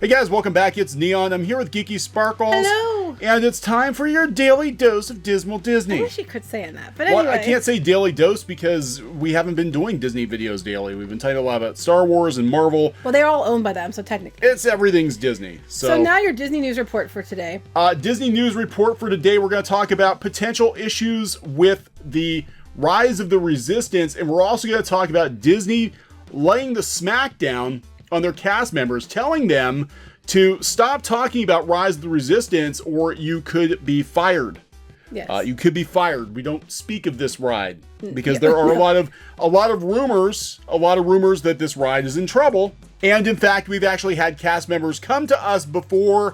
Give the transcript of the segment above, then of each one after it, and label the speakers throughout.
Speaker 1: Hey guys, welcome back. It's Neon. I'm here with Geeky Sparkles.
Speaker 2: Hello.
Speaker 1: And it's time for your daily dose of Dismal Disney.
Speaker 2: I wish you could say that, but anyway.
Speaker 1: Well, I can't say daily dose because we haven't been doing Disney videos daily. We've been talking a lot about Star Wars and Marvel.
Speaker 2: Well, they're all owned by them, so technically.
Speaker 1: It's everything's Disney.
Speaker 2: So now your Disney news report for today.
Speaker 1: Disney news report for today. We're going to talk about potential issues with the Rise of the Resistance, and we're also going to talk about Disney laying the smackdown on their cast members, telling them to stop talking about Rise of the Resistance or you could be fired.
Speaker 2: Yes.
Speaker 1: You could be fired. We don't speak of this ride because there are a lot of rumors that this ride is in trouble. And in fact, we've actually had cast members come to us before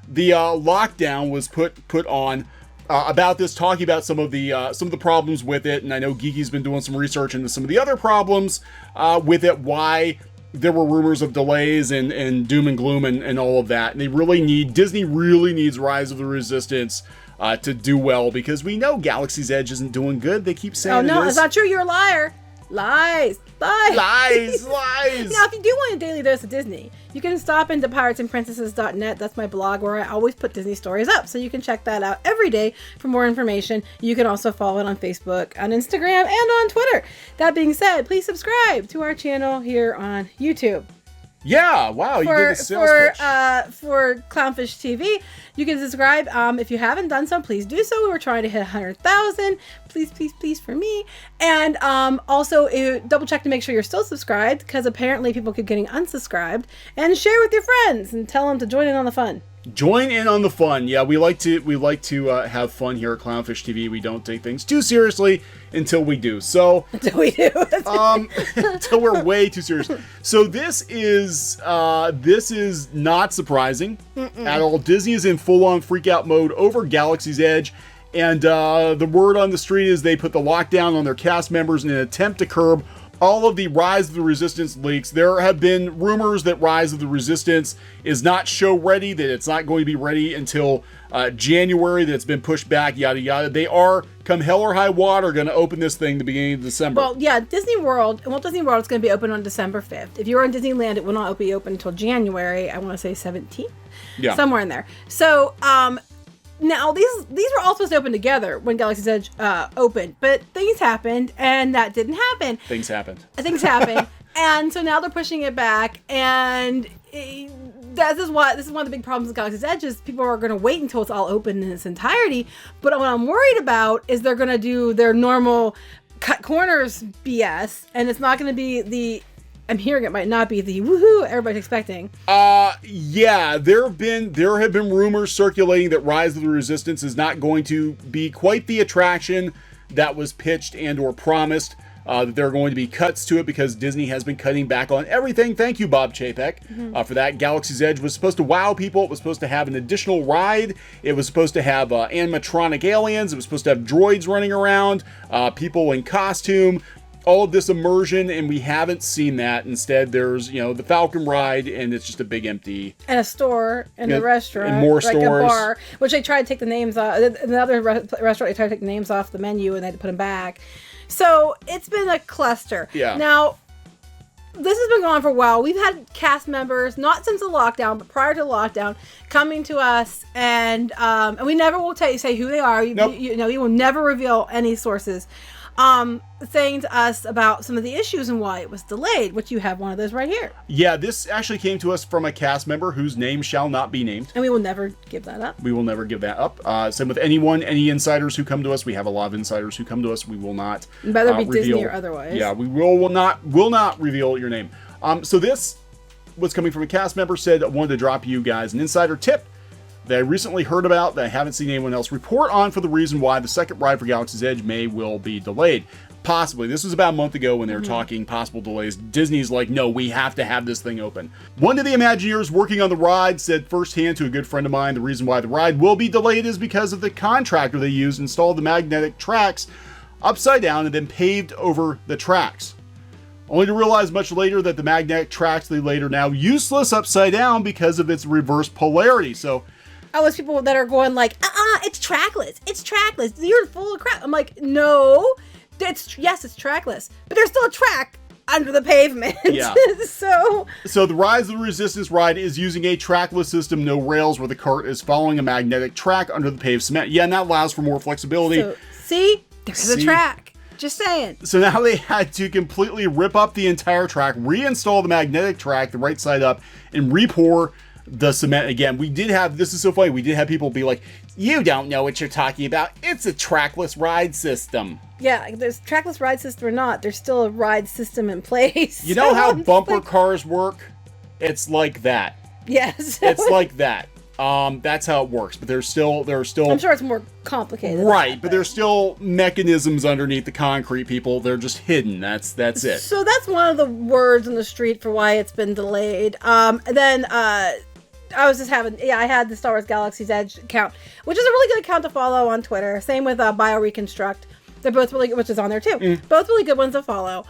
Speaker 1: the lockdown was put on about this, talking about some of the problems with it. And I know Geeky's been doing some research into some of the other problems with it, why there were rumors of delays and doom and gloom and all of that. And Disney really needs Rise of the Resistance to do well, because we know Galaxy's Edge isn't doing good. They keep saying
Speaker 2: it's not true. You're a liar. Lies.
Speaker 1: Lies.
Speaker 2: Now, if you do want a daily dose of Disney, you can stop into piratesandprincesses.net. That's my blog where I always put Disney stories up. So you can check that out every day for more information. You can also follow it on Facebook, on Instagram, and on Twitter. That being said, please subscribe to our channel here on YouTube.
Speaker 1: Yeah, wow, you did a sales pitch.
Speaker 2: For CLOWNFIsh TV, you can subscribe. If you haven't done so, please do so. We were trying to hit 100,000. Please for me. And also double check to make sure you're still subscribed, because apparently people keep getting unsubscribed. And share with your friends and tell them to join in on the fun.
Speaker 1: Join in on the fun. Yeah, we like to have fun here at CLOWNFIsh TV. We don't take things too seriously until we do. So
Speaker 2: until we do.
Speaker 1: Until we're way too serious. So this is not surprising at all. Disney is in full-on freak-out mode over Galaxy's Edge, and the word on the street is they put the lockdown on their cast members in an attempt to curb all of the Rise of the Resistance leaks. There have been rumors that Rise of the Resistance is not show ready, that it's not going to be ready until January, that it's been pushed back, yada yada. They are, come hell or high water, going to open this thing the beginning of December.
Speaker 2: Well, yeah, Walt Disney World is going to be open on December 5th. If you're in Disneyland, it will not be open until January, I want to say 17th. Yeah. Somewhere in there. So, now, these were all supposed to open together when Galaxy's Edge opened, but things happened, and that didn't happen.
Speaker 1: Things happened.
Speaker 2: And so now they're pushing it back, and this is one of the big problems with Galaxy's Edge is people are going to wait until it's all open in its entirety. But what I'm worried about is they're going to do their normal cut corners BS, and it's not going to be I'm hearing it might not be the woohoo everybody's expecting.
Speaker 1: Yeah, there have been rumors circulating that Rise of the Resistance is not going to be quite the attraction that was pitched and or promised. That there are going to be cuts to it because Disney has been cutting back on everything. Thank you, Bob Chapek, for that. Galaxy's Edge was supposed to wow people. It was supposed to have an additional ride. It was supposed to have animatronic aliens. It was supposed to have droids running around, people in costume, all of this immersion, and we haven't seen that. Instead, there's, the Falcon ride, and it's just a big empty.
Speaker 2: And a store, and a restaurant.
Speaker 1: And more stores.
Speaker 2: Like a bar, which they tried to take the names off. Another restaurant, they tried to take the names off the menu, and they had to put them back. So, it's been a cluster.
Speaker 1: Yeah.
Speaker 2: Now, this has been going on for a while. We've had cast members, not since the lockdown, but prior to the lockdown, coming to us, and we never will say who they are.
Speaker 1: Nope.
Speaker 2: You will never reveal any sources. Saying to us about some of the issues and why it was delayed, which you have one of those right here.
Speaker 1: Yeah, this actually came to us from a cast member whose name shall not be named.
Speaker 2: And we will never give that up.
Speaker 1: We will never give that up. Same with any insiders who come to us. We have a lot of insiders who come to us. We will not
Speaker 2: whether it be reveal, Disney or otherwise.
Speaker 1: Yeah, we will not reveal your name. So this was coming from a cast member, said, I wanted to drop you guys an insider tip that I recently heard about that I haven't seen anyone else report on for the reason why the second ride for Galaxy's Edge will be delayed. Possibly. This was about a month ago when they were talking possible delays. Disney's like, no, we have to have this thing open. One of the Imagineers working on the ride said firsthand to a good friend of mine, the reason why the ride will be delayed is because of the contractor they used installed the magnetic tracks upside down and then paved over the tracks. Only to realize much later that the magnetic tracks they laid are now useless upside down because of its reverse polarity. So
Speaker 2: it's people that are going like, it's trackless. It's trackless. You're full of crap. I'm like, no. Yes, it's trackless, but there's still a track under the pavement.
Speaker 1: Yeah.
Speaker 2: So
Speaker 1: the Rise of the Resistance ride is using a trackless system, no rails, where the cart is following a magnetic track under the paved cement. Yeah, and that allows for more flexibility.
Speaker 2: So, see? There's a track. Just saying.
Speaker 1: So now they had to completely rip up the entire track, reinstall the magnetic track, the right side up, and re-pour the cement again. This is so funny, we did have people be like, you don't know what you're talking about. It's a trackless ride system.
Speaker 2: Yeah, there's trackless ride system or not, there's still a ride system in place.
Speaker 1: You know how bumper cars work? It's like that.
Speaker 2: Yes.
Speaker 1: It's like that. That's how it works, but there's still
Speaker 2: I'm sure it's more complicated.
Speaker 1: Right, but there's still mechanisms underneath the concrete, people. They're just hidden. That's it.
Speaker 2: So that's one of the words on the street for why it's been delayed. I was just I had the Star Wars Galaxy's Edge account, which is a really good account to follow on Twitter. Same with BioReconstruct. They're both really good, which is on there too. Both really good ones to follow.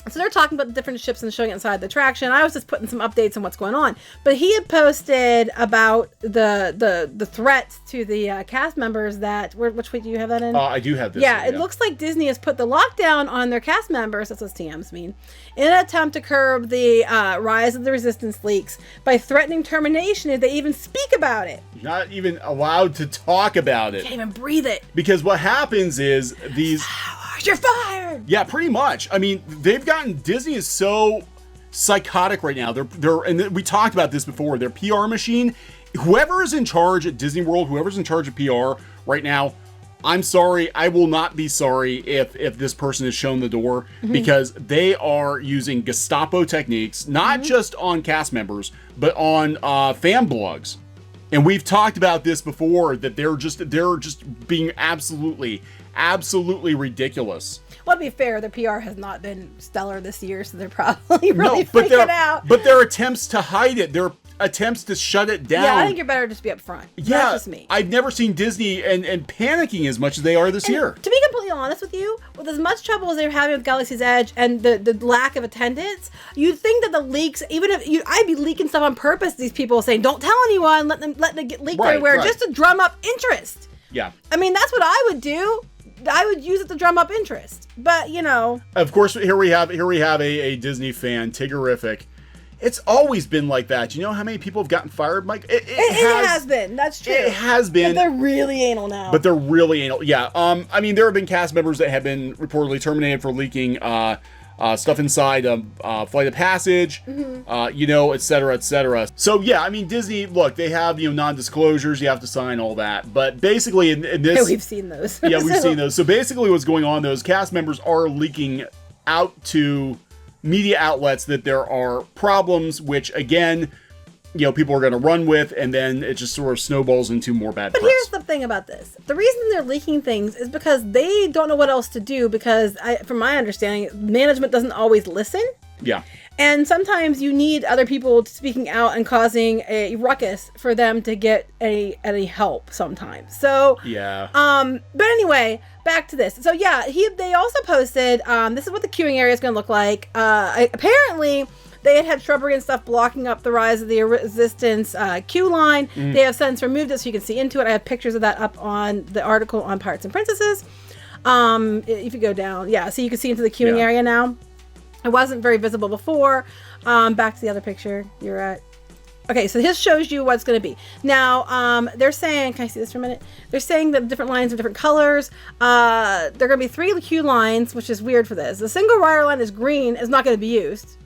Speaker 2: So they're talking about the different ships and showing it inside the attraction. I was just putting some updates on what's going on. But he had posted about the threats to the cast members that... Which week do you have that in?
Speaker 1: I do have this.
Speaker 2: Yeah, it looks like Disney has put the lockdown on their cast members, that's what TMs mean, in an attempt to curb the Rise of the Resistance leaks by threatening termination if they even speak about it.
Speaker 1: You're not even allowed to talk about it.
Speaker 2: Can't even breathe it.
Speaker 1: Because what happens is these...
Speaker 2: You're fired!
Speaker 1: Yeah, pretty much. I mean, Disney is so psychotic right now. And we talked about this before. Their PR machine, whoever is in charge at Disney World, whoever's in charge of PR right now, I'm sorry, I will not be sorry if this person is shown the door, because they are using Gestapo techniques, not just on cast members, but on fan blogs. And we've talked about this before, that they're just being absolutely ridiculous.
Speaker 2: Well, to be fair, the PR has not been stellar this year, so they're probably really freaking out.
Speaker 1: But their attempts to hide it, their attempts to shut it down.
Speaker 2: Yeah, I think you're better just be up front.
Speaker 1: Yeah,
Speaker 2: that's just me.
Speaker 1: I've never seen Disney and panicking as much as they are this year.
Speaker 2: To be completely honest with you, with as much trouble as they're having with Galaxy's Edge and the lack of attendance, you'd think that the leaks, even if I'd be leaking stuff on purpose, these people saying, don't tell anyone, let them get leaked everywhere, just to drum up interest.
Speaker 1: Yeah.
Speaker 2: I mean, that's what I would do. I would use it to drum up interest. But,
Speaker 1: Of course, here we have a Disney fan, Tiggerific. It's always been like that. You know how many people have gotten fired, Mike? It
Speaker 2: has been. That's true.
Speaker 1: It has been.
Speaker 2: But they're really anal now.
Speaker 1: Yeah. I mean, there have been cast members that have been reportedly terminated for leaking stuff inside Flight of Passage, et cetera, et cetera. So, yeah, I mean, Disney, look, they have, non-disclosures. You have to sign all that. But basically, in this...
Speaker 2: Yeah, we've seen those.
Speaker 1: Yeah, we've seen those. So, basically, what's going on, those cast members are leaking out to media outlets that there are problems, which, again... people are going to run with, and then it just sort of snowballs into more bad press.
Speaker 2: But here's the thing about this. The reason they're leaking things is because they don't know what else to do, because, from my understanding, management doesn't always listen.
Speaker 1: Yeah.
Speaker 2: And sometimes you need other people speaking out and causing a ruckus for them to get any help sometimes. So,
Speaker 1: yeah.
Speaker 2: But anyway, back to this. So, yeah, they also posted, this is what the queuing area is going to look like. Apparently... They had shrubbery and stuff blocking up the Rise of the Resistance queue line. They have since removed it so you can see into it. I have pictures of that up on the article on Pirates and Princesses. If you go down, so you can see into the queuing area now. It wasn't very visible before. Back to the other picture you're at. Okay, so this shows you what it's going to be. Now, they're saying, can I see this for a minute? They're saying that different lines are different colors. There are going to be 3 queue lines, which is weird for this. The single rider line is green, is not going to be used.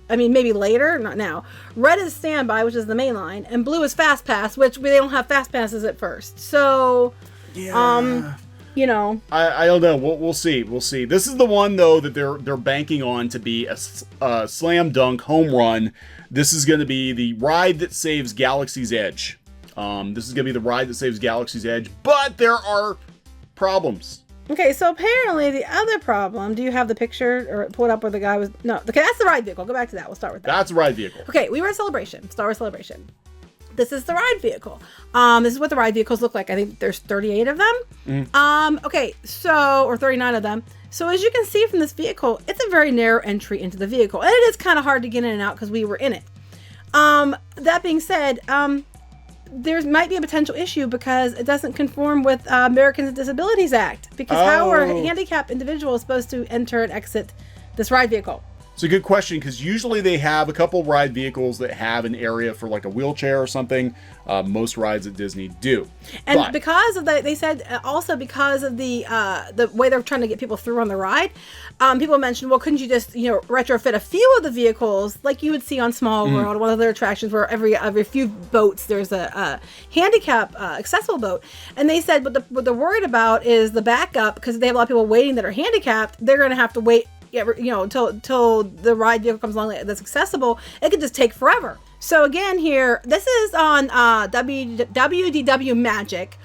Speaker 2: I mean, maybe later, not now. Red is standby, which is the main line, and blue is fast pass, which they don't have fast passes at first. So,
Speaker 1: I
Speaker 2: don't
Speaker 1: know. We'll see. We'll see. This is the one though that they're banking on to be a slam dunk home run. This is going to be the ride that saves Galaxy's Edge. This is going to be the ride that saves Galaxy's Edge, but there are problems.
Speaker 2: Okay, so apparently the other problem, do you have the picture or pull it up where the guy was? No, okay, that's the ride vehicle. Go back to that. We'll start with that.
Speaker 1: That's a ride vehicle.
Speaker 2: Okay, we were at Celebration, Star Wars Celebration. This is the ride vehicle. This is what the ride vehicles look like. I think there's 38 of them. Okay, so, or 39 of them. So as you can see from this vehicle, it's a very narrow entry into the vehicle. And it is kind of hard to get in and out because we were in it. That being said, there might be a potential issue because it doesn't conform with Americans with Disabilities Act. Because how are handicapped individuals supposed to enter and exit this ride vehicle?
Speaker 1: It's a good question, because usually they have a couple ride vehicles that have an area for like a wheelchair or something. Most rides at Disney do.
Speaker 2: And because of that, they said also because of the way they're trying to get people through on the ride, people mentioned, well, couldn't you just retrofit a few of the vehicles like you would see on Small World, one of their attractions where every few boats there's a handicap accessible boat. And they said what they're worried about is the backup, because they have a lot of people waiting that are handicapped. They're going to have to wait until the ride vehicle comes along that's accessible. It could just take forever. So again, here, this is on WDW Magic.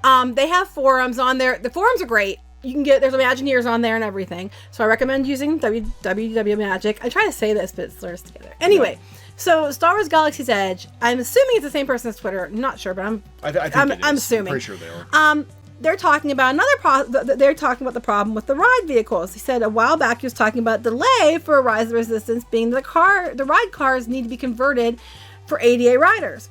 Speaker 2: They have forums on there. The forums are great. You can there's Imagineers on there and everything. So I recommend using WDW Magic. I try to say this, but it slurs together. Anyway, so Star Wars Galaxy's Edge. I'm assuming it's the same person as Twitter. I'm not sure, but I'm assuming.
Speaker 1: I'm pretty sure they are.
Speaker 2: They're talking about they're talking about the problem with the ride vehicles. He said a while back he was talking about delay for Rise of the Resistance being the ride cars need to be converted for ADA riders.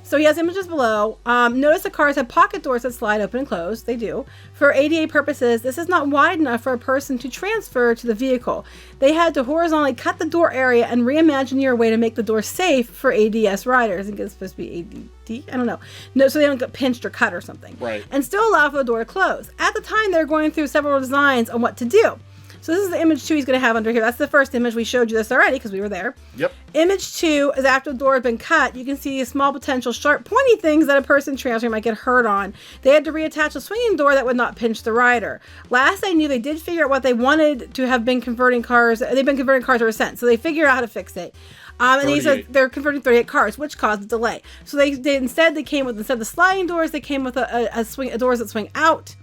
Speaker 2: So he has images below. Notice the cars have pocket doors that slide open and close. They do. For ADA purposes, this is not wide enough for a person to transfer to the vehicle. They had to horizontally cut the door area and reimagine your way to make the door safe for ADS riders. I think it's supposed to be ADD. I don't know. No, so they don't get pinched or cut or something.
Speaker 1: Right.
Speaker 2: And still allow for the door to close. At the time, they're going through several designs on what to do. So this is the image 2 he's going to have under here. That's the first image. We showed you this already because we were there.
Speaker 1: Yep. Image
Speaker 2: 2 is after the door has been cut. You can see small potential sharp pointy things that a person transferring might get hurt on. They had to reattach a swinging door that would not pinch the rider. Last I knew, they did figure out what they wanted to have been converting cars. They've been converting cars ever since. So they figured out how to fix it. And he said they're converting 38 cars, which caused a delay. So they instead of the sliding doors, they came with a doors that swing out,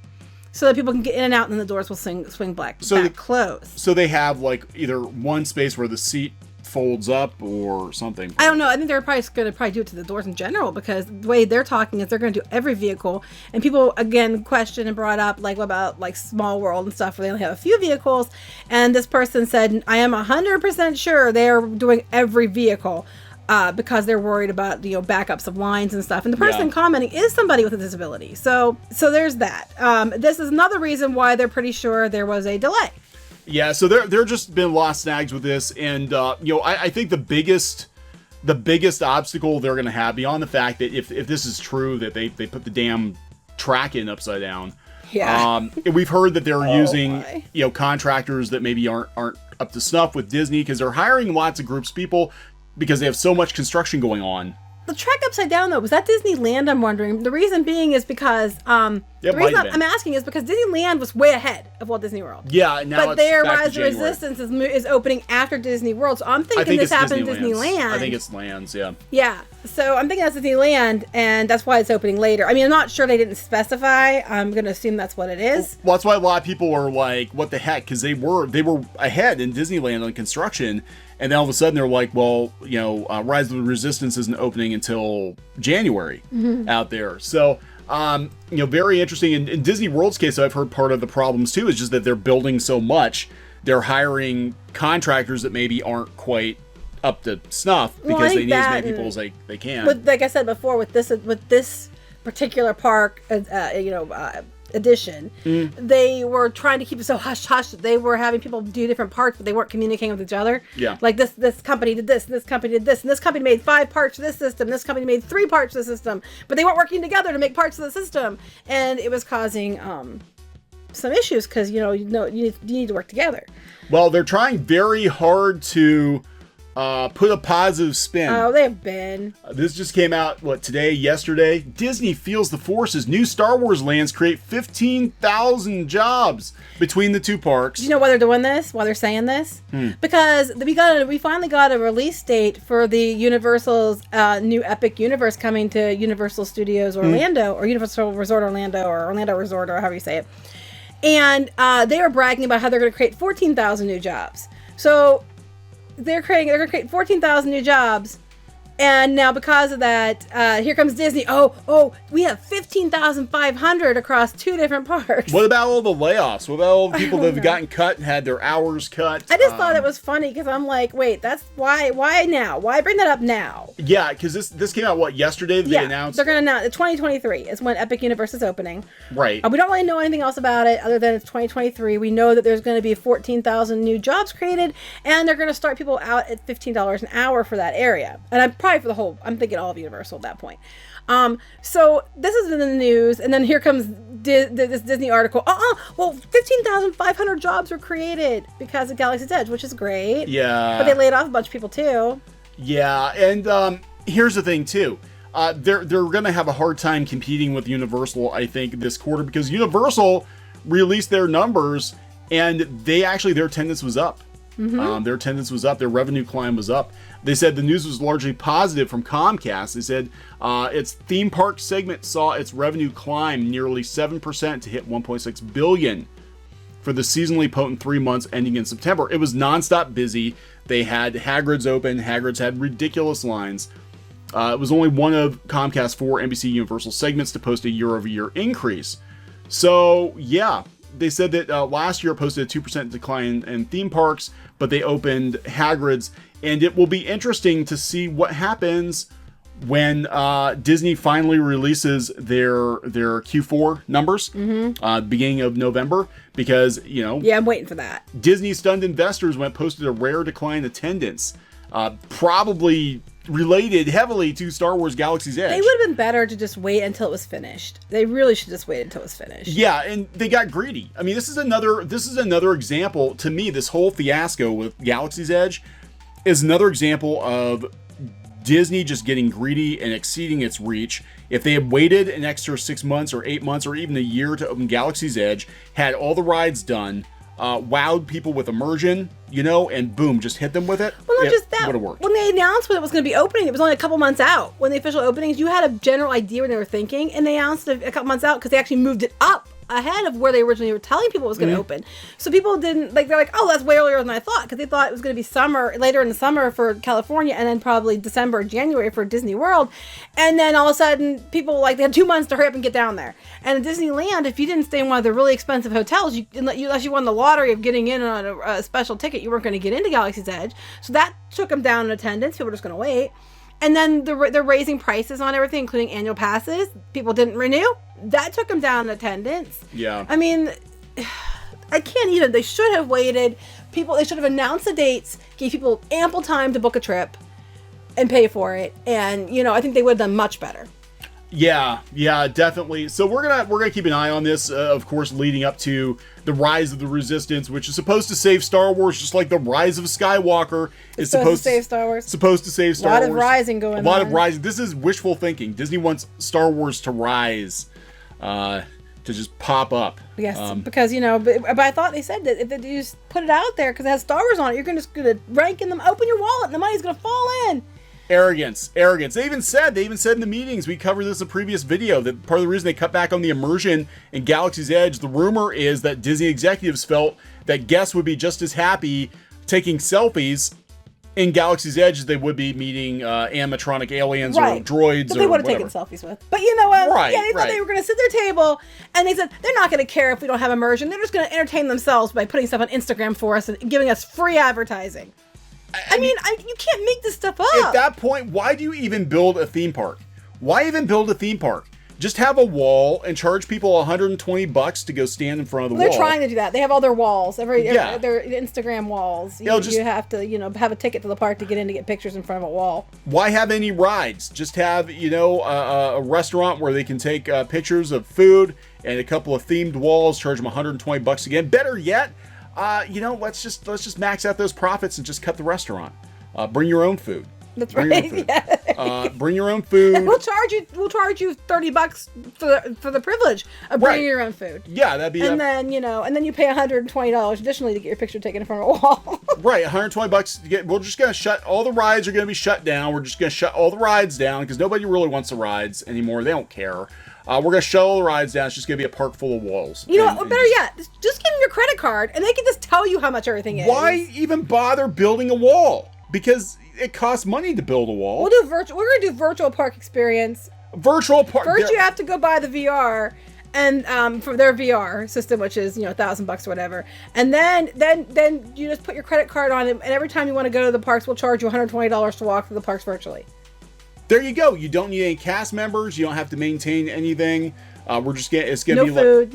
Speaker 2: so that people can get in and out, and then the doors will swing back closed.
Speaker 1: So they have like either one space where the seat folds up or something.
Speaker 2: I don't know. I think they're probably going to do it to the doors in general, because the way they're talking is they're going to do every vehicle. And people again questioned and brought up like what about like Small World and stuff where they only have a few vehicles. And this person said, I am 100% sure they are doing every vehicle. Because they're worried about backups of lines and stuff, and the person commenting is somebody with a disability. So there's that. This is another reason why they're pretty sure there was a delay.
Speaker 1: Yeah, so there just been a lot of snags with this, and I think the biggest obstacle they're going to have, beyond the fact that if this is true that they put the damn track in upside down.
Speaker 2: Yeah.
Speaker 1: We've heard that they're using contractors that maybe aren't up to snuff with Disney, because they're hiring lots of groups of people, because they have so much construction going on.
Speaker 2: The track upside down, though, was that Disneyland? I'm wondering. The reason being is because the reason I'm asking is because Disneyland was way ahead of Walt Disney World.
Speaker 1: Yeah, now
Speaker 2: but their Rise of the Resistance is opening after Disney World, so I'm thinking this happened in Disneyland.
Speaker 1: I think it's Lands, yeah.
Speaker 2: Yeah, so I'm thinking that's Disneyland, and that's why it's opening later. I mean, I'm not sure they didn't specify. I'm going to assume that's what it is.
Speaker 1: Well, that's why a lot of people were like, "What the heck?" Because they were ahead in Disneyland on construction. And then all of a sudden they're like, well, Rise of the Resistance isn't opening until January out there. So, very interesting. In Disney World's case, I've heard part of the problems too is just that they're building so much. They're hiring contractors that maybe aren't quite up to snuff because they need as many people as they can.
Speaker 2: But like I said before, with this particular park, edition, they were trying to keep it so hush hush. They were having people do different parts, but they weren't communicating with each other.
Speaker 1: Yeah,
Speaker 2: like this company did this, and this company did this, and this company made 5 parts to this system. This company made 3 parts to the system, but they weren't working together to make parts of the system, and it was causing some issues because you need to work together.
Speaker 1: Well, they're trying very hard to put a positive spin.
Speaker 2: Oh, they've been.
Speaker 1: This just came out, yesterday? Disney feels the force as new Star Wars lands create 15,000 jobs between the two parks.
Speaker 2: Do you know why they're doing this? Why they're saying this? Because we finally got a release date for the Universal's new Epic Universe coming to Universal Studios Orlando, or Universal Resort Orlando, or Orlando Resort, or however you say it. And they were bragging about how they're going to create 14,000 new jobs. So they're going to create 14,000 new jobs And now because of that, here comes Disney. Oh, we have 15,500 across 2 different parks.
Speaker 1: What about all the layoffs? What about all the people that have gotten cut and had their hours cut?
Speaker 2: I just thought it was funny because I'm like, wait, that's why now? Why bring that up now?
Speaker 1: Yeah, because this came out, yesterday that they announced?
Speaker 2: They're going to announce 2023 is when Epic Universe is opening.
Speaker 1: Right.
Speaker 2: We don't really know anything else about it other than it's 2023. We know that there's going to be 14,000 new jobs created, and they're going to start people out at $15 an hour for that area. And I'm probably I'm thinking all of Universal at that point. So this has been in the news, and then here comes this Disney article. Well, 15,500 jobs were created because of Galaxy's Edge, which is great.
Speaker 1: Yeah.
Speaker 2: But they laid off a bunch of people too.
Speaker 1: Yeah, and here's the thing too. They're going to have a hard time competing with Universal, I think, this quarter, because Universal released their numbers, and their attendance was up. Their attendance was up. Their revenue climb was up. They said the news was largely positive from Comcast. They said its theme park segment saw its revenue climb nearly 7% to hit $1.6 billion for the seasonally potent 3 months ending in September. It was nonstop busy. They had Hagrid's open. Hagrid's had ridiculous lines. It was only one of Comcast's 4 NBC Universal segments to post a year-over-year increase. So, yeah, they said that last year posted a 2% decline in theme parks, but they opened Hagrid's, and it will be interesting to see what happens when Disney finally releases their Q4 numbers beginning of November, because,
Speaker 2: Yeah, I'm waiting for that.
Speaker 1: Disney stunned investors when it posted a rare decline in attendance, probably related heavily to Star Wars Galaxy's Edge.
Speaker 2: They would have been better to just wait until it was finished. They really should just wait until it was finished.
Speaker 1: Yeah, and they got greedy. I mean, this is another example to me. This whole fiasco with Galaxy's Edge is another example of Disney just getting greedy and exceeding its reach. If they had waited an extra 6 months or 8 months or even a year to open Galaxy's Edge, had all the rides done, wowed people with immersion, and boom, just hit them with it.
Speaker 2: Well, not just that.
Speaker 1: Would have worked.
Speaker 2: When they announced when it was going to be opening, it was only a couple months out. When the official openings, you had a general idea what they were thinking, and they announced it a couple months out because they actually moved it up ahead of where they originally were telling people it was going to open. So people didn't, they're like, oh, that's way earlier than I thought, because they thought it was going to be later in the summer for California, and then probably December or January for Disney World. And then all of a sudden, people, they had 2 months to hurry up and get down there. And at Disneyland, if you didn't stay in one of the really expensive hotels, unless you won the lottery of getting in on a special ticket, you weren't going to get into Galaxy's Edge. So that took them down in attendance. People were just going to wait. And then they're raising prices on everything, including annual passes. People didn't renew. That took them down in attendance.
Speaker 1: Yeah.
Speaker 2: I mean, I can't even. They should have waited. They should have announced the dates, gave people ample time to book a trip and pay for it. And, I think they would have done much better.
Speaker 1: Yeah, definitely. So we're gonna keep an eye on this, of course, leading up to the Rise of the Resistance, which is supposed to save Star Wars, just like the Rise of Skywalker is supposed to save Star Wars. Supposed to save Star Wars.
Speaker 2: A lot of rising going on.
Speaker 1: A lot of rising. This is wishful thinking. Disney wants Star Wars to rise, to just pop up.
Speaker 2: Yes, because but I thought they said that if you just put it out there because it has Star Wars on it, you're just gonna rank in them. Open your wallet, and the money's gonna fall in.
Speaker 1: Arrogance. They even said in the meetings, we covered this in a previous video, that part of the reason they cut back on the immersion in Galaxy's Edge, the rumor is that Disney executives felt that guests would be just as happy taking selfies in Galaxy's Edge as they would be meeting animatronic aliens or droids.
Speaker 2: That they would have taken selfies with. But you know what?
Speaker 1: Right,
Speaker 2: they thought they were going to sit at their table, and they said they're not going to care if we don't have immersion. They're just going to entertain themselves by putting stuff on Instagram for us and giving us free advertising. I mean, you can't make this stuff up.
Speaker 1: At that point, why do you even build a theme park? Why even build a theme park? Just have a wall and charge people $120 to go stand in front of the wall.
Speaker 2: They're trying to do that. They have all their walls, their Instagram walls. You have to, have a ticket to the park to get in to get pictures in front of a wall.
Speaker 1: Why have any rides? Just have, a restaurant where they can take pictures of food and a couple of themed walls. Charge them $120 again. Better yet. Let's just max out those profits and just cut the restaurant. Bring your own food.
Speaker 2: That's right. Yeah.
Speaker 1: Bring your own food.
Speaker 2: And we'll charge you $30 for the privilege of bringing your own food.
Speaker 1: Yeah, that'd be.
Speaker 2: And then you pay $120 additionally to get your picture taken in front of a wall.
Speaker 1: Right, $120 to get. We're just gonna shut all the rides. Are gonna be shut down. We're just gonna shut all the rides down because nobody really wants the rides anymore. They don't care. We're going to shut all the rides down. It's just going to be a park full of walls.
Speaker 2: Better yet, just give them your credit card, and they can just tell you how much everything is.
Speaker 1: Why even bother building a wall? Because it costs money to build a wall.
Speaker 2: We'll do virtual. We're gonna do virtual park experience.
Speaker 1: Virtual park.
Speaker 2: First, you have to go buy the VR and for their VR system, which is $1,000 or whatever, and then you just put your credit card on it, and every time you want to go to the parks, we'll charge you $120 to walk through the parks virtually.
Speaker 1: There you go. You don't need any cast members. You don't have to maintain anything. We're just getting it's gonna
Speaker 2: no
Speaker 1: be
Speaker 2: food,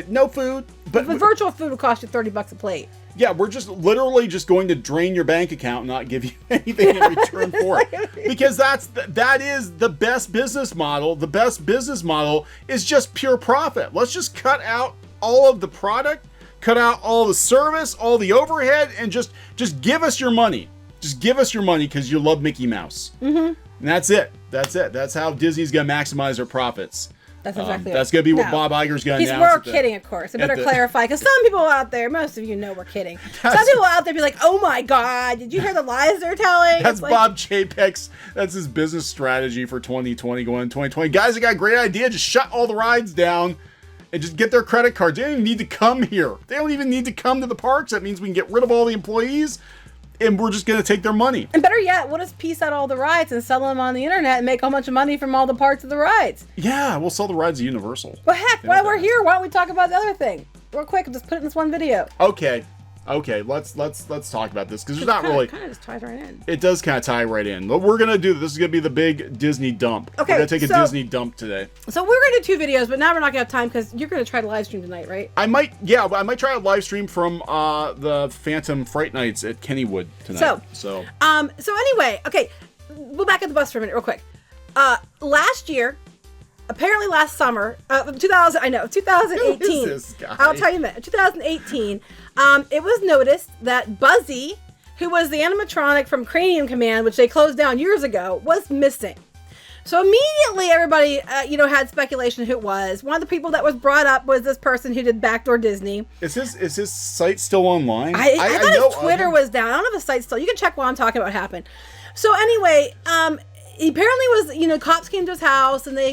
Speaker 1: no food. But
Speaker 2: the virtual food will cost you $30 a plate.
Speaker 1: Yeah, we're just literally just going to drain your bank account and not give you anything in return for it. Because that is the best business model. The best business model is just pure profit. Let's just cut out all of the product, cut out all the service, all the overhead, and just give us your money. Just give us your money because you love Mickey Mouse. Mm-hmm. And that's it. That's it. That's how Disney's going to maximize their profits.
Speaker 2: That's exactly
Speaker 1: That's going to be what Bob Iger's going to announce.
Speaker 2: We're kidding, of course. I better clarify, because some people out there, most of you know we're kidding. Some people out there be like, oh my God, did you hear the lies they're telling?
Speaker 1: That's Bob Chapek's, that's his business strategy for 2020 going into 2020. Guys, I got a great idea. Just shut all the rides down and just get their credit cards. They don't even need to come here. They don't even need to come to the parks. That means we can get rid of all the employees. And we're just going to take their money.
Speaker 2: And better yet, we'll just piece out all the rides and sell them on the internet and make a bunch of money from all the parts of the rides.
Speaker 1: Yeah, we'll sell the rides at Universal.
Speaker 2: Well, heck, while we're here, why don't we talk about the other thing? Real quick, just put it in this one video.
Speaker 1: Okay, let's talk about this, because there's not really...
Speaker 2: It kind of just ties right in.
Speaker 1: It does kind of tie right in. But we're going to do this. This is going to be the big Disney dump.
Speaker 2: Okay,
Speaker 1: we're going to take a Disney dump today.
Speaker 2: So we're going to do 2 videos, but now we're not going to have time because you're going to try to live stream tonight, right?
Speaker 1: I might try a live stream from the Phantom Fright Nights at Kennywood tonight. So
Speaker 2: anyway, okay, we'll back up the bus for a minute real quick. Last year, apparently last summer, 2018.
Speaker 1: Who is this guy?
Speaker 2: I'll tell you in a minute. 2018, it was noticed that Buzzy, who was the animatronic from Cranium Command, which they closed down years ago, was missing. So immediately everybody, had speculation who it was. One of the people that was brought up was this person who did Backdoor Disney.
Speaker 1: Is his site still online?
Speaker 2: I thought his Twitter was down. I don't know if the site's still. You can check while I'm talking about what happened. So anyway, he apparently was, cops came to his house and they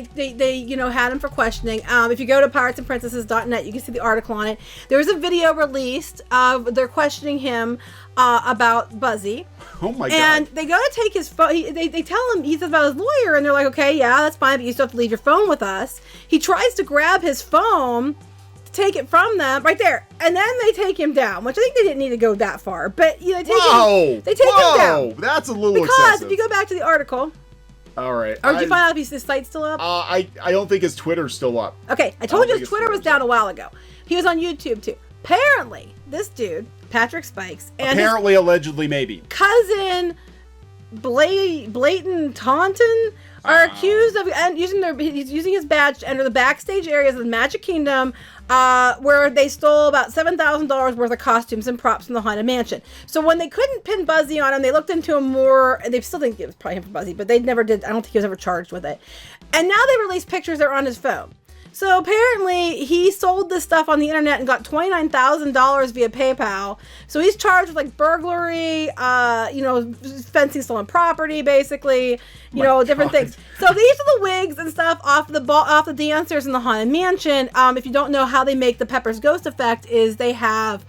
Speaker 2: had him for questioning. If you go to piratesandprincesses.net, you can see the article on it. There was a video released of they're questioning him about Buzzy.
Speaker 1: Oh my God.
Speaker 2: And they go to take his phone. They tell him, he says about his lawyer, and they're like, okay, yeah, that's fine, but you still have to leave your phone with us. He tries to grab his phone to take it from them right there, and then they take him down, which I think they didn't need to go that far, but they take him down.
Speaker 1: That's a little
Speaker 2: because
Speaker 1: excessive.
Speaker 2: if you go back to the article.
Speaker 1: All right.
Speaker 2: Or did you find out if his site's still up?
Speaker 1: I don't think his Twitter's still up.
Speaker 2: Okay, I told you his Twitter was down a while ago. He was on YouTube too. Apparently, this dude, Patrick Spikes, and
Speaker 1: allegedly, maybe
Speaker 2: cousin Blatant Taunton are accused of he's using his badge to enter the backstage areas of the Magic Kingdom, where they stole about $7,000 worth of costumes and props from the Haunted Mansion. So when they couldn't pin Buzzy on him, they looked into him more. They still think it was probably him for Buzzy, but they never did. I don't think he was ever charged with it. And now they released pictures that are on his phone. So apparently he sold this stuff on the internet and got $29,000 via PayPal. So he's charged with burglary, fencing stolen property, basically, different things. So these are the wigs and stuff off the dancers in the Haunted Mansion. If you don't know how they make the Pepper's Ghost effect, is they have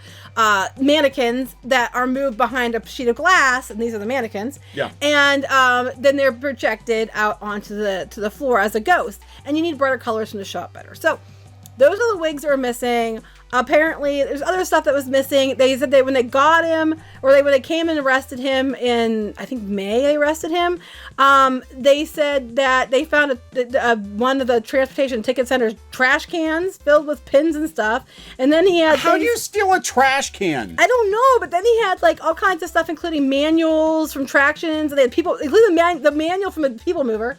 Speaker 2: mannequins that are moved behind a sheet of glass, and these are the mannequins.
Speaker 1: Yeah.
Speaker 2: And then they're projected out onto the floor as a ghost. And you need brighter colors from the show up better. So those are the wigs that are missing. Apparently, there's other stuff that was missing. They said when they got him, or when they came and arrested him in, I think May, they arrested him. They said that they found one of the transportation ticket center's trash cans filled with pins and stuff. And then he had...
Speaker 1: How do you steal a trash can?
Speaker 2: I don't know, but then he had all kinds of stuff, including manuals from attractions. And they had people, including the manual from a People Mover.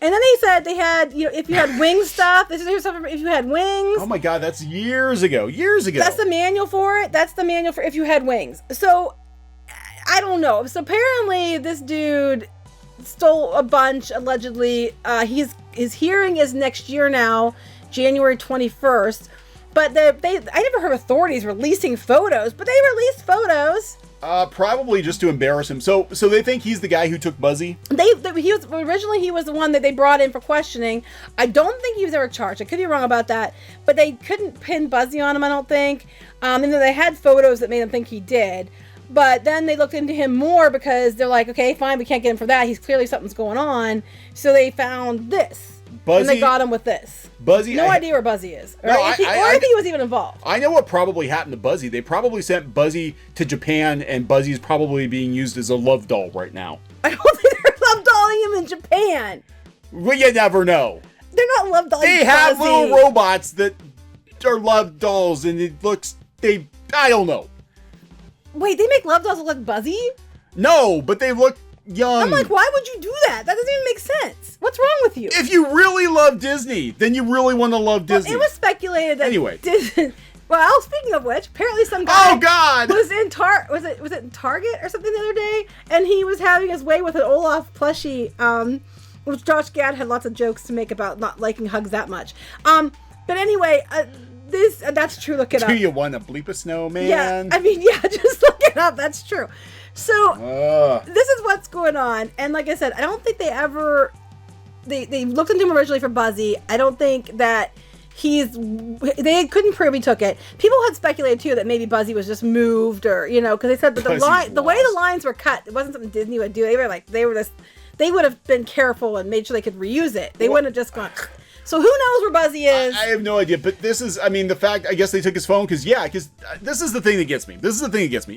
Speaker 2: And then they said they had, if you had wing stuff, here's something if you had wings.
Speaker 1: Oh my God, that's years ago. That's
Speaker 2: the manual for it. That's the manual for if you had wings. So, I don't know. So apparently this dude stole a bunch, allegedly. His hearing is next year now, January 21st. But I never heard authorities releasing photos, but they released photos.
Speaker 1: Probably just to embarrass him. So they think he's the guy who took Buzzy?
Speaker 2: He was the one that they brought in for questioning. I don't think he was ever charged. I could be wrong about that. But they couldn't pin Buzzy on him, I don't think. And then they had photos that made them think he did. But then they looked into him more because they're like, okay, fine, we can't get him for that. He's clearly something's going on. So they found this.
Speaker 1: Buzzy,
Speaker 2: and they got him with this.
Speaker 1: Buzzy,
Speaker 2: no idea where Buzzy is. Or,
Speaker 1: no,
Speaker 2: if he was even involved.
Speaker 1: I know what probably happened to Buzzy. They probably sent Buzzy to Japan, and Buzzy's probably being used as a love doll right now.
Speaker 2: I don't think they're love dolling him in Japan.
Speaker 1: Well, you never know.
Speaker 2: They're not love dolling
Speaker 1: They have little robots that are love dolls, and it looks... I don't know.
Speaker 2: Wait, they make love dolls look like Buzzy?
Speaker 1: No, but they look young.
Speaker 2: I'm like, why would you do that? That doesn't even make sense. What's wrong with you?
Speaker 1: If you really love Disney, then you really want to love Disney.
Speaker 2: Well, it was speculated that
Speaker 1: anyway.
Speaker 2: Well, speaking of which, apparently some guy was in was it in Target or something the other day, and he was having his way with an Olaf plushie, which Josh Gad had lots of jokes to make about not liking hugs that much. But anyway, that's true. Look it up.
Speaker 1: Do you want to bleep a snowman?
Speaker 2: Yeah, I mean, yeah, just look it up. That's true. So this is what's going on, and like I said, I don't think they looked into him originally for Buzzy. I don't think that they couldn't prove he took it. People had speculated too that maybe Buzzy was just moved, or because they said that the way the lines were cut, it wasn't something Disney would do. They would have been careful and made sure they could reuse it. They wouldn't have just gone. So who knows where Buzzy is?
Speaker 1: I have no idea, but this is, the fact, I guess they took his phone, because this is the thing that gets me.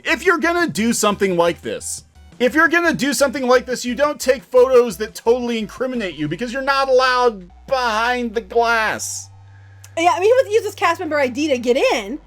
Speaker 1: If you're gonna do something like this, you don't take photos that totally incriminate you, because you're not allowed behind the glass.
Speaker 2: Yeah, I mean, he would use his cast member ID to get in.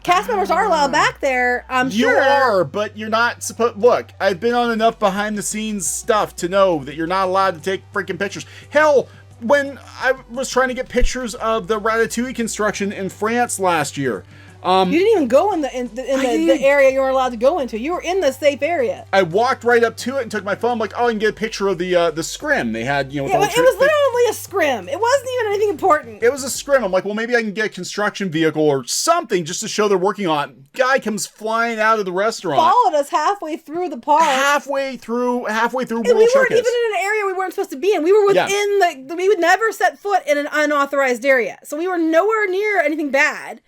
Speaker 2: Cast members are allowed back there, I'm sure.
Speaker 1: You are, but you're not supposed... Look, I've been on enough behind-the-scenes stuff to know that you're not allowed to take freaking pictures. Hell... When I was trying to get pictures of the Ratatouille construction in France last year,
Speaker 2: you didn't even go in the area you were allowed to go into. You were in the safe area.
Speaker 1: I walked right up to it and took my phone. I'm like, oh, I can get a picture of the scrim. They had,
Speaker 2: it was literally a scrim. It wasn't even anything important.
Speaker 1: It was a scrim. I'm like, well, maybe I can get a construction vehicle or something just to show they're working on it. Guy comes flying out of the restaurant.
Speaker 2: Followed us halfway through the park.
Speaker 1: Halfway through
Speaker 2: and
Speaker 1: World
Speaker 2: we weren't
Speaker 1: Showcase.
Speaker 2: even in an area we weren't supposed to be in. We were within we would never set foot in an unauthorized area. So we were nowhere near anything bad.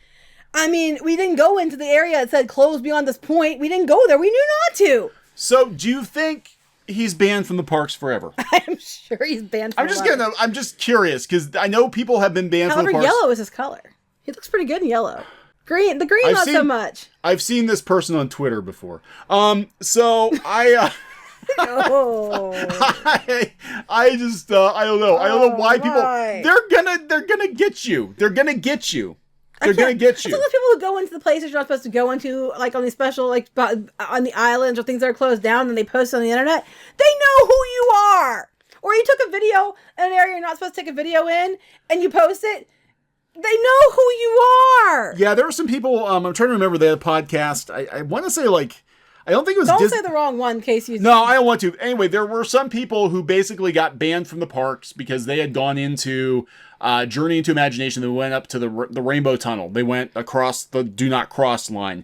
Speaker 2: I mean, we didn't go into the area that said closed beyond this point. We didn't go there. We knew not to.
Speaker 1: So, do you think he's banned from the parks forever?
Speaker 2: I'm sure he's banned from
Speaker 1: I'm just curious, because I know people have been banned from the parks.
Speaker 2: Yellow is his color. He looks pretty good in yellow. Green, not so much.
Speaker 1: I've seen this person on Twitter before. So I...
Speaker 2: Oh.
Speaker 1: I just I don't know. I don't know why people... They're gonna get you. They're gonna get you. They're gonna get you.
Speaker 2: Some of those people who go into the places you're not supposed to go into, like on these special, like on the islands or things that are closed down, and they post on the internet. They know who you are. Or you took a video in an area you're not supposed to take a video in, and you post it. They know who you are.
Speaker 1: Yeah, there were some people. I'm trying to remember the podcast. I want to say I don't think it was.
Speaker 2: Don't say the wrong one, in case you.
Speaker 1: No, I don't want to. Anyway, there were some people who basically got banned from the parks because they had gone into Journey into Imagination. They went up to the Rainbow Tunnel. They went across the Do Not Cross line.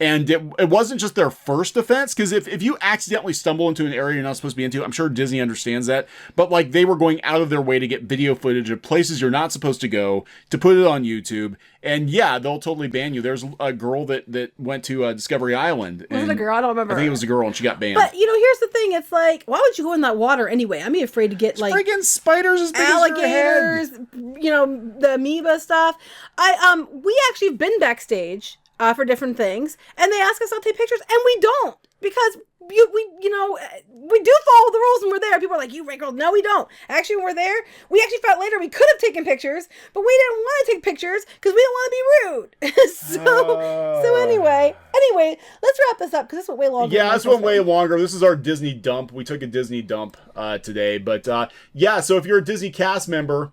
Speaker 1: And it wasn't just their first offense, because if you accidentally stumble into an area you're not supposed to be into, I'm sure Disney understands that, but they were going out of their way to get video footage of places you're not supposed to go, to put it on YouTube, and yeah, they'll totally ban you. There's a girl that went to Discovery Island.
Speaker 2: Was it a girl? I don't remember.
Speaker 1: I think it was a girl, and she got banned.
Speaker 2: But, here's the thing, it's like, why would you go in that water anyway? I'm afraid to get,
Speaker 1: friggin' spiders as big
Speaker 2: alligators,
Speaker 1: as your head.
Speaker 2: The amoeba stuff. We actually have been backstage for different things, and they ask us not to take pictures, and we don't, because we do follow the rules when we're there. People are like, you wrinkled. No, we don't. Actually, when we're there, we actually found later we could have taken pictures, but we didn't want to take pictures because we didn't want to be rude. So anyway, let's wrap this up, because this went way longer.
Speaker 1: Yeah, this went way longer. This is our Disney dump. We took a Disney dump today, but so if you're a Disney cast member,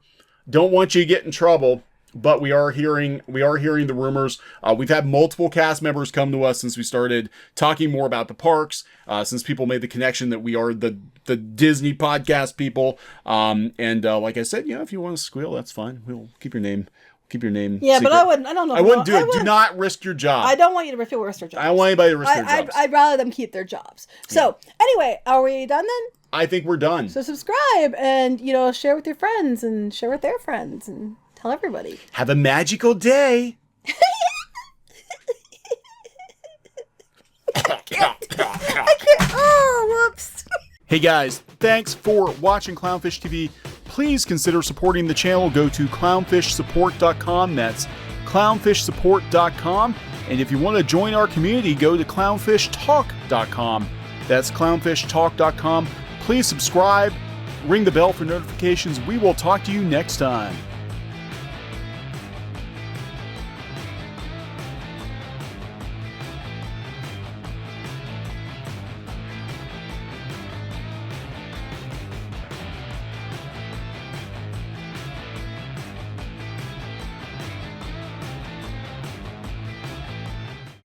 Speaker 1: don't want you to get in trouble. But we are hearing the rumors. We've had multiple cast members come to us since we started talking more about the parks. Since people made the connection that we are the Disney podcast people. And like I said, if you want to squeal, that's fine. We'll keep your name. Yeah,
Speaker 2: secret. But I wouldn't. I don't know.
Speaker 1: I wouldn't do it. Do not risk your job.
Speaker 2: I don't want you to risk your jobs.
Speaker 1: I don't want anybody to risk their jobs.
Speaker 2: I'd rather them keep their jobs. So anyway, are we done then?
Speaker 1: I think we're done.
Speaker 2: So subscribe and share with your friends and share with their friends and tell everybody.
Speaker 1: Have a magical day.
Speaker 2: I can't. Oh, whoops.
Speaker 1: Hey guys, thanks for watching Clownfish TV. Please consider supporting the channel. Go to clownfishsupport.com. That's clownfishsupport.com. And if you want to join our community, go to clownfishtalk.com. That's clownfishtalk.com. Please subscribe, ring the bell for notifications. We will talk to you next time.